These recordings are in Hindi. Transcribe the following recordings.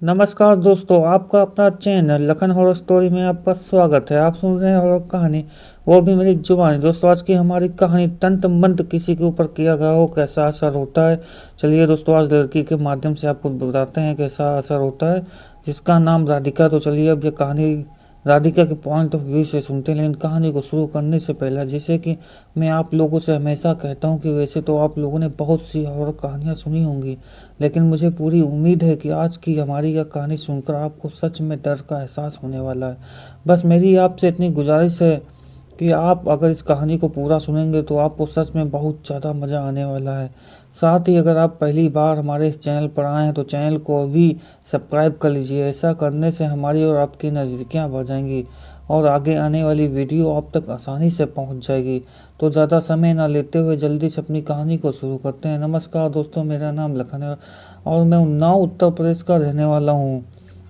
नमस्कार दोस्तों, आपका अपना चैनल लखन हॉरर स्टोरी में आपका स्वागत है। आप सुन रहे हैं हॉरर कहानी, वो भी मेरी जुबानी। दोस्तों, आज की हमारी कहानी तंत्र मंत्र किसी के ऊपर किया गया हो कैसा असर होता है। चलिए दोस्तों, आज लड़की के माध्यम से आपको बताते हैं कैसा असर होता है, जिसका नाम राधिका। तो चलिए अब ये कहानी राधिका के पॉइंट ऑफ व्यू से सुनते हैं। लेकिन कहानी को शुरू करने से पहले, जैसे कि मैं आप लोगों से हमेशा कहता हूँ कि वैसे तो आप लोगों ने बहुत सी हॉरर कहानियाँ सुनी होंगी, लेकिन मुझे पूरी उम्मीद है कि आज की हमारी यह कहानी सुनकर आपको सच में डर का एहसास होने वाला है। बस मेरी आपसे इतनी गुजारिश है कि आप अगर इस कहानी को पूरा सुनेंगे तो आपको सच में बहुत ज़्यादा मज़ा आने वाला है। साथ ही अगर आप पहली बार हमारे इस चैनल पर आए हैं तो चैनल को अभी सब्सक्राइब कर लीजिए। ऐसा करने से हमारी और आपकी नज़दीकियाँ बढ़ जाएंगी और आगे आने वाली वीडियो आप तक आसानी से पहुंच जाएगी। तो ज़्यादा समय ना लेते हुए जल्दी से अपनी कहानी को शुरू करते हैं। नमस्कार दोस्तों, मेरा नाम लखन है और मैं उन्नाव उत्तर प्रदेश का रहने वाला हूँ।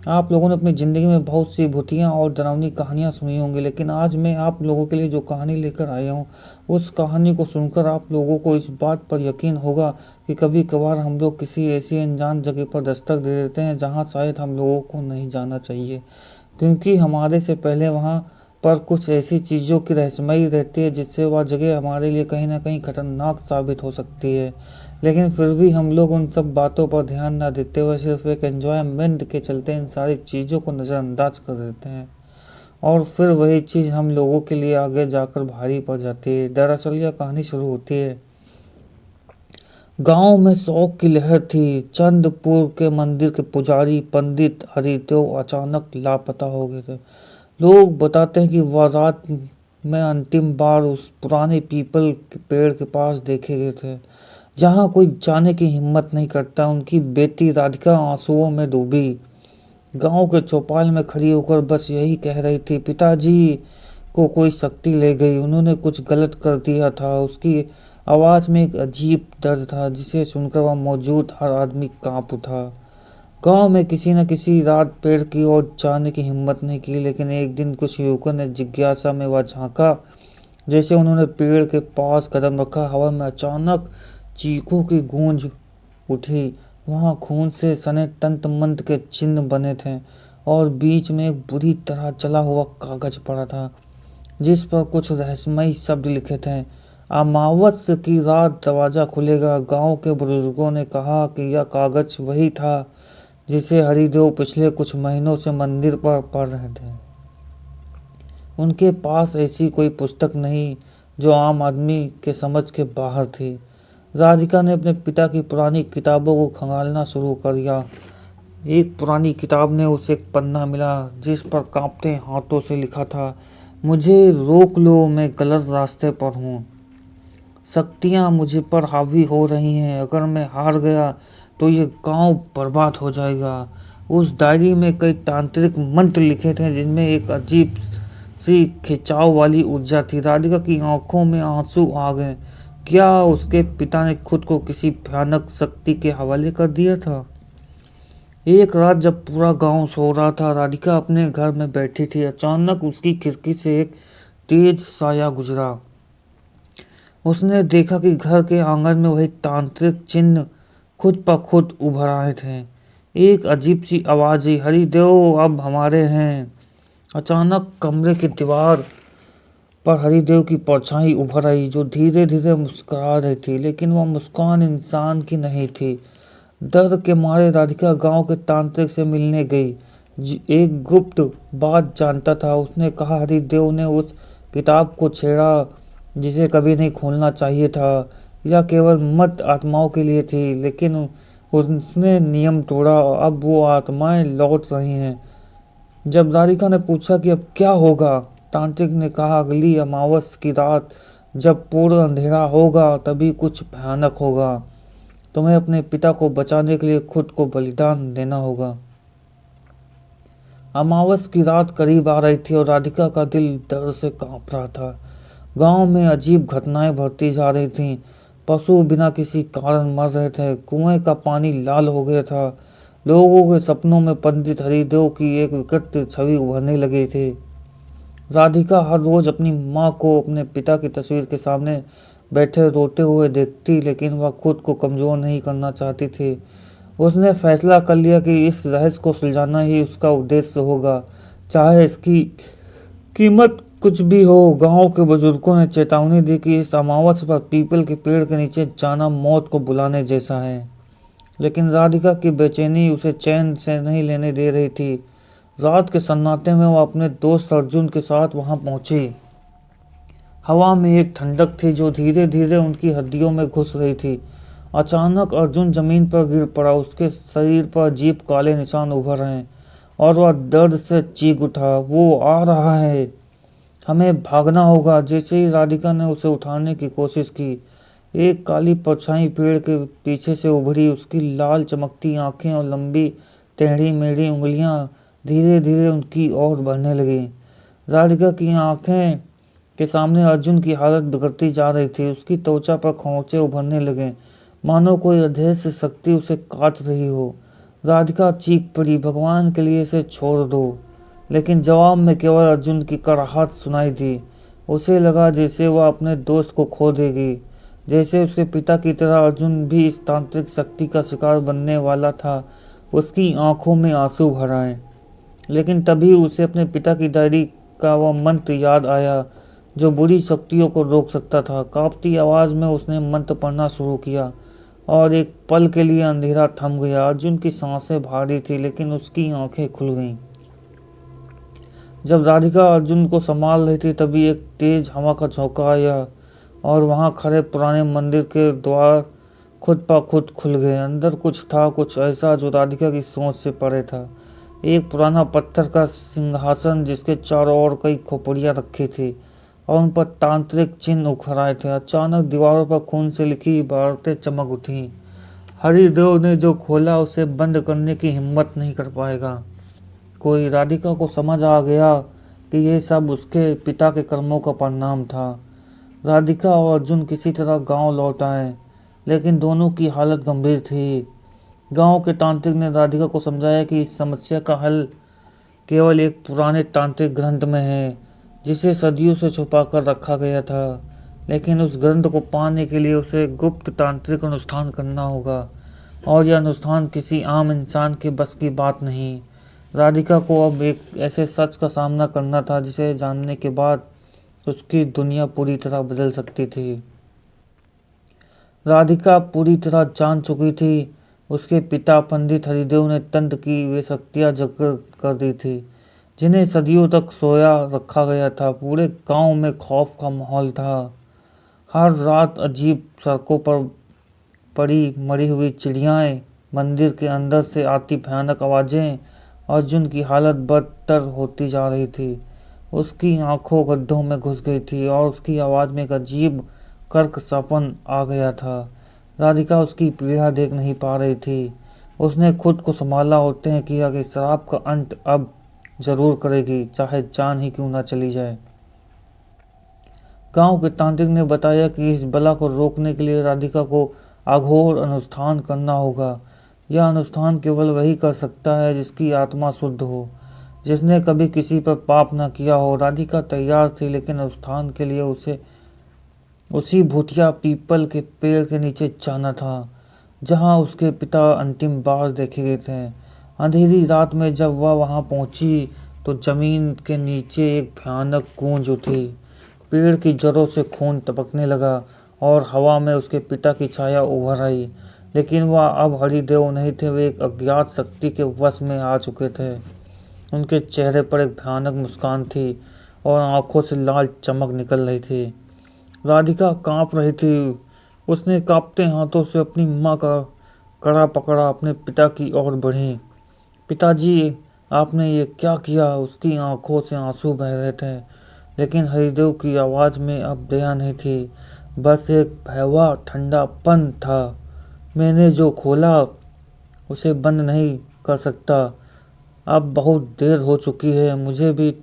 आप लोगों ने अपनी ज़िंदगी में बहुत सी भूतियाँ और डरावनी कहानियाँ सुनी होंगी, लेकिन आज मैं आप लोगों के लिए जो कहानी लेकर आया हूँ, उस कहानी को सुनकर आप लोगों को इस बात पर यकीन होगा कि कभी कभार हम लोग किसी ऐसी अनजान जगह पर दस्तक दे देते हैं जहाँ शायद हम लोगों को नहीं जाना चाहिए, क्योंकि हमारे से पहले वहाँ पर कुछ ऐसी चीज़ों की रहस्यमयी रहती है जिससे वह जगह हमारे लिए कहीं ना कहीं खतरनाक साबित हो सकती है। लेकिन फिर भी हम लोग उन सब बातों पर ध्यान ना देते हुए सिर्फ एक एंजॉयमेंट के चलते इन सारी चीज़ों को नज़रअंदाज कर देते हैं, और फिर वही चीज़ हम लोगों के लिए आगे जाकर भारी पड़ जाती है। दरअसल यह कहानी शुरू होती है। गांव में शौक की लहर थी। चंदपुर के मंदिर के पुजारी पंडित हरिदेव अचानक लापता हो गए थे। लोग बताते हैं कि वह रात में अंतिम बार उस पुराने पीपल के पेड़ के पास देखे गए थे, जहां कोई जाने की हिम्मत नहीं करता। उनकी बेटी राधिका आंसुओं में डूबी गांव के चौपाल में खड़ी होकर बस यही कह रही थी, पिताजी को कोई शक्ति ले गई, उन्होंने कुछ गलत कर दिया था। उसकी आवाज़ में एक अजीब दर्द था जिसे सुनकर वह मौजूद हर आदमी कांप उठा। गांव में किसी न किसी रात पेड़ की ओर जाने की हिम्मत नहीं की, लेकिन एक दिन कुछ युवकों ने जिज्ञासा में वह झांका। जैसे उन्होंने पेड़ के पास कदम रखा, हवा में अचानक चीखों की गूंज उठी। वहां खून से सने तंत्र मंत्र के चिन्ह बने थे और बीच में एक बुरी तरह जला हुआ कागज पड़ा था, जिस पर कुछ रहस्यमयी शब्द लिखे थे। अमावस्या की रात दरवाजा खुलेगा। गांव के बुजुर्गों ने कहा कि यह कागज वही था जिसे हरिदेव पिछले कुछ महीनों से मंदिर पर पढ़ रहे थे। उनके पास ऐसी कोई पुस्तक नहीं जो आम आदमी के समझ के बाहर थी। राधिका ने अपने पिता की पुरानी किताबों को खंगालना शुरू कर दिया। एक पुरानी किताब ने उसे एक पन्ना मिला जिस पर कांपते हाथों से लिखा था, मुझे रोक लो, मैं गलत रास्ते पर हूँ। शक्तियाँ मुझे पर हावी हो रही हैं। अगर मैं हार गया तो ये गांव बर्बाद हो जाएगा। उस डायरी में कई तांत्रिक मंत्र लिखे थे जिनमें एक अजीब सी खिंचाव वाली ऊर्जा थी। राधिका की आंखों में आंसू आ गए। क्या उसके पिता ने खुद को किसी भयानक शक्ति के हवाले कर दिया था? एक रात जब पूरा गांव सो रहा था, राधिका अपने घर में बैठी थी। अचानक उसकी खिड़की से एक तेज साया गुजरा। उसने देखा कि घर के आंगन में वही तांत्रिक चिन्ह खुद ब खुद उभर आए थे। एक अजीब सी आवाज आई, हरिदेव अब हमारे हैं। अचानक कमरे की दीवार पर हरिदेव की परछाई उभर आई, जो धीरे धीरे मुस्कुरा रही थी, लेकिन वह मुस्कान इंसान की नहीं थी। डर के मारे राधिका गांव के तांत्रिक से मिलने गई। एक गुप्त बात जानता था। उसने कहा, हरिदेव ने उस किताब को छेड़ा जिसे कभी नहीं खोलना चाहिए था। यह केवल मर्त आत्माओं के लिए थी, लेकिन उसने नियम तोड़ा। अब वो आत्माएं लौट रही हैं। जब राधिका ने पूछा कि अब क्या होगा, तांत्रिक ने कहा, अगली अमावस्या की रात जब पूर्ण अंधेरा होगा तभी कुछ भयानक होगा। तुम्हें अपने पिता को बचाने के लिए खुद को बलिदान देना होगा। अमावस्या की रात करीब आ रही थी और राधिका का दिल डर से कांप रहा था। गांव में अजीब घटनाएं बढ़ती जा रही थीं। पशु बिना किसी कारण मर रहे थे। कुएं का पानी लाल हो गया था। लोगों के सपनों में पंडित हरिदेव की एक विकृत छवि उभरने लगी थी। राधिका हर रोज अपनी माँ को अपने पिता की तस्वीर के सामने बैठे रोते हुए देखती, लेकिन वह खुद को कमज़ोर नहीं करना चाहती थी। उसने फैसला कर लिया कि इस रहस्य को सुलझाना ही उसका उद्देश्य होगा, चाहे इसकी कीमत कुछ भी हो। गांव के बुजुर्गों ने चेतावनी दी कि इस अमावस्या पर पीपल के पेड़ के नीचे जाना मौत को बुलाने जैसा है, लेकिन राधिका की बेचैनी उसे चैन से नहीं लेने दे रही थी। रात के सन्नाटे में वो अपने दोस्त अर्जुन के साथ वहां पहुंची। हवा में एक ठंडक थी जो धीरे धीरे उनकी हड्डियों में घुस रही थी। अचानक अर्जुन जमीन पर गिर पड़ा। उसके शरीर पर अजीब काले निशान उभर आए और वह दर्द से चीख उठा, वो आ रहा है, हमें भागना होगा। जैसे ही राधिका ने उसे उठाने की कोशिश की, एक काली परछाई पेड़ के पीछे से उभरी। उसकी लाल चमकती आंखें और लंबी टेढ़ी मेढ़ी उंगलियां धीरे धीरे उनकी ओर बढ़ने लगी। राधिका की आंखें के सामने अर्जुन की हालत बिगड़ती जा रही थी। उसकी त्वचा पर खौंचे उभरने लगे, मानो कोई अदृश्य शक्ति उसे काट रही हो। राधिका चीख पड़ी, भगवान के लिए इसे छोड़ दो। लेकिन जवाब में केवल अर्जुन की कराहट सुनाई दी। उसे लगा जैसे वह अपने दोस्त को खो देगी, जैसे उसके पिता की तरह अर्जुन भी इस तांत्रिक शक्ति का शिकार बनने वाला था। उसकी आंखों में आंसू भर आए। लेकिन तभी उसे अपने पिता की डायरी का वह मंत्र याद आया जो बुरी शक्तियों को रोक सकता था। कांपती आवाज में उसने मंत्र पढ़ना शुरू किया और एक पल के लिए अंधेरा थम गया। अर्जुन की सांसें भारी थी लेकिन उसकी आंखें खुल गईं। जब राधिका अर्जुन को संभाल रही थी तभी एक तेज हवा का झोंका आया और वहां खड़े पुराने मंदिर के द्वार खुद ब खुद खुल गए। अंदर कुछ था, कुछ ऐसा जो राधिका की सोच से परे था। एक पुराना पत्थर का सिंहासन जिसके चारों ओर कई खोपड़ियां रखी थी और उन पर तांत्रिक चिन्ह उखड़ आए थे। अचानक दीवारों पर खून से लिखी इबारतें चमक उठी। हरिदेव ने जो खोला उसे बंद करने की हिम्मत नहीं कर पाएगा कोई। राधिका को समझ आ गया कि यह सब उसके पिता के कर्मों का परिणाम था। राधिका और अर्जुन किसी तरह गांव लौट आए, लेकिन दोनों की हालत गंभीर थी। गांव के तांत्रिक ने राधिका को समझाया कि इस समस्या का हल केवल एक पुराने तांत्रिक ग्रंथ में है जिसे सदियों से छुपा कर रखा गया था। लेकिन उस ग्रंथ को पाने के लिए उसे गुप्त तांत्रिक अनुष्ठान करना होगा और यह अनुष्ठान किसी आम इंसान के बस की बात नहीं। राधिका को अब एक ऐसे सच का सामना करना था जिसे जानने के बाद उसकी दुनिया पूरी तरह बदल सकती थी। राधिका पूरी तरह जान चुकी थी उसके पिता पंडित हरिदेव ने तंत्र की वे शक्तियां जग कर दी थी जिन्हें सदियों तक सोया रखा गया था। पूरे गांव में खौफ का माहौल था। हर रात अजीब सड़कों पर पड़ी मरी हुई चिड़ियाएं, मंदिर के अंदर से आती भयानक आवाजें। अर्जुन की हालत बदतर होती जा रही थी। उसकी आंखों गड्ढों में घुस गई थी और उसकी आवाज में एक अजीब कर्क सापन आ गया था। राधिका उसकी पीड़ा देख नहीं पा रही थी। उसने खुद को संभाला और तय किया कि शराब का अंत अब जरूर करेगी, चाहे जान ही क्यों ना चली जाए। गांव के तांत्रिक ने बताया कि इस बला को रोकने के लिए राधिका को अघोर अनुष्ठान करना होगा। यह अनुष्ठान केवल वही कर सकता है जिसकी आत्मा शुद्ध हो, जिसने कभी किसी पर पाप न किया हो। राधिका तैयार थी, लेकिन अनुष्ठान के लिए उसे उसी भूतिया पीपल के पेड़ के नीचे जाना था जहां उसके पिता अंतिम बार देखे गए थे। अंधेरी रात में जब वह वहां पहुंची तो जमीन के नीचे एक भयानक गूंज उठी। पेड़ की जड़ों से खून टपकने लगा और हवा में उसके पिता की छाया उभर आई। लेकिन वह अब हरिदेव नहीं थे, वे एक अज्ञात शक्ति के वश में आ चुके थे। उनके चेहरे पर एक भयानक मुस्कान थी और आंखों से लाल चमक निकल रही थी। राधिका कांप रही थी। उसने कांपते हाथों से अपनी माँ का कड़ा पकड़ा, अपने पिता की ओर बढ़ी। पिताजी, आपने ये क्या किया? उसकी आंखों से आंसू बह रहे थे, लेकिन हरिदेव की आवाज़ में अब दया नहीं थी, बस एक भयावह ठंडापन था। मैंने जो खोला उसे बंद नहीं कर सकता। अब बहुत देर हो चुकी है, मुझे भी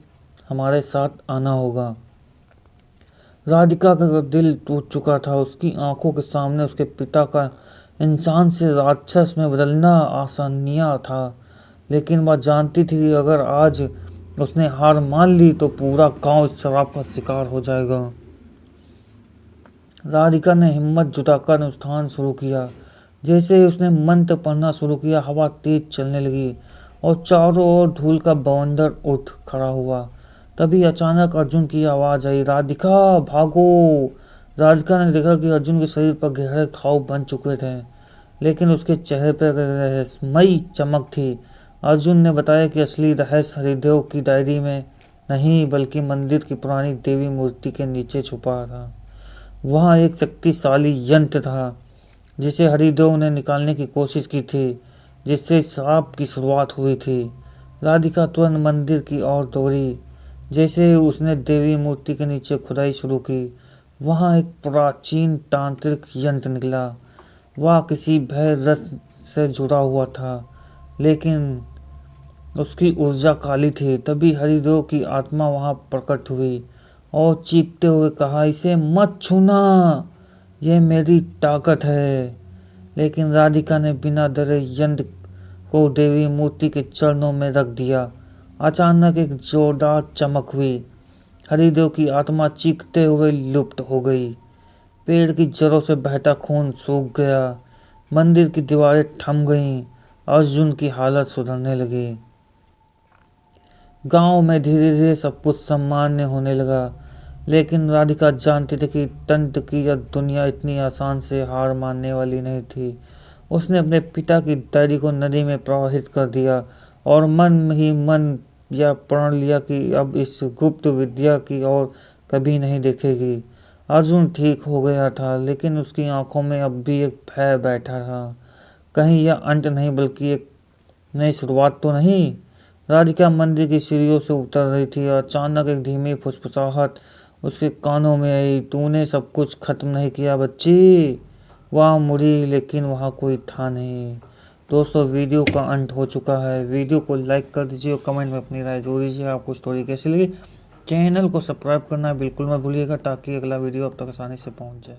हमारे साथ आना होगा। राधिका का दिल टूट चुका था। उसकी आंखों के सामने उसके पिता का इंसान से राक्षस में बदलना आसानिया था, लेकिन वह जानती थी कि अगर आज उसने हार मान ली तो पूरा गांव इस शराब का शिकार हो जाएगा। राधिका ने हिम्मत जुटाकर अनुष्ठान शुरू किया। जैसे ही उसने मंत्र पढ़ना शुरू किया, हवा तेज चलने लगी और चारों ओर धूल का बवंडर उठ खड़ा हुआ। तभी अचानक अर्जुन की आवाज आई, राधिका भागो। राधिका ने देखा कि अर्जुन के शरीर पर गहरे घाव बन चुके थे, लेकिन उसके चेहरे पर रहस्यमयी चमक थी। अर्जुन ने बताया कि असली रहस्य हरिदेव की डायरी में नहीं, बल्कि मंदिर की पुरानी देवी मूर्ति के नीचे छुपा था। वहाँ एक शक्तिशाली यंत्र था जिसे हरिदेव ने निकालने की कोशिश की थी, जिससे श्राप की शुरुआत हुई थी। राधिका तुरंत मंदिर की ओर दौड़ी। जैसे ही उसने देवी मूर्ति के नीचे खुदाई शुरू की, वहाँ एक प्राचीन तांत्रिक यंत्र निकला। वह किसी भय रस से जुड़ा हुआ था, लेकिन उसकी ऊर्जा काली थी। तभी हरिदेव की आत्मा वहां प्रकट हुई और चीखते हुए कहा, इसे मत छूना, यह मेरी ताकत है। लेकिन राधिका ने बिना डरे यंत्र को देवी मूर्ति के चरणों में रख दिया। अचानक एक जोरदार चमक हुई। हरिदेव की आत्मा चीखते हुए लुप्त हो गई। पेड़ की जड़ों से बहता खून सूख गया। मंदिर की दीवारें थम गईं। अर्जुन की हालत सुधरने लगी। गांव में धीरे धीरे सब कुछ सामान्य होने लगा, लेकिन राधिका जानती थी कि तंत्र की यह दुनिया इतनी आसान से हार मानने वाली नहीं थी। उसने अपने पिता की डायरी को नदी में प्रवाहित कर दिया और मन ही मन यह प्रण लिया कि अब इस गुप्त विद्या की ओर कभी नहीं देखेगी। अर्जुन ठीक हो गया था, लेकिन उसकी आंखों में अब भी एक भय बैठा था। कहीं यह अंत नहीं, बल्कि एक नई शुरुआत तो नहीं। राधिका मंदिर की सीढ़ियों से उतर रही थी और अचानक एक धीमी फुसफुसाहट उसके कानों में आई, तूने सब कुछ खत्म नहीं किया बच्ची। वह मुड़ी, लेकिन वहाँ कोई था नहीं। दोस्तों, वीडियो का अंत हो चुका है। वीडियो को लाइक कर दीजिए और कमेंट में अपनी राय जरूर दीजिए। आपको स्टोरी कैसी लगी। चैनल को सब्सक्राइब करना बिल्कुल मत भूलिएगा, ताकि अगला वीडियो अब तक आसानी से पहुँच जाए।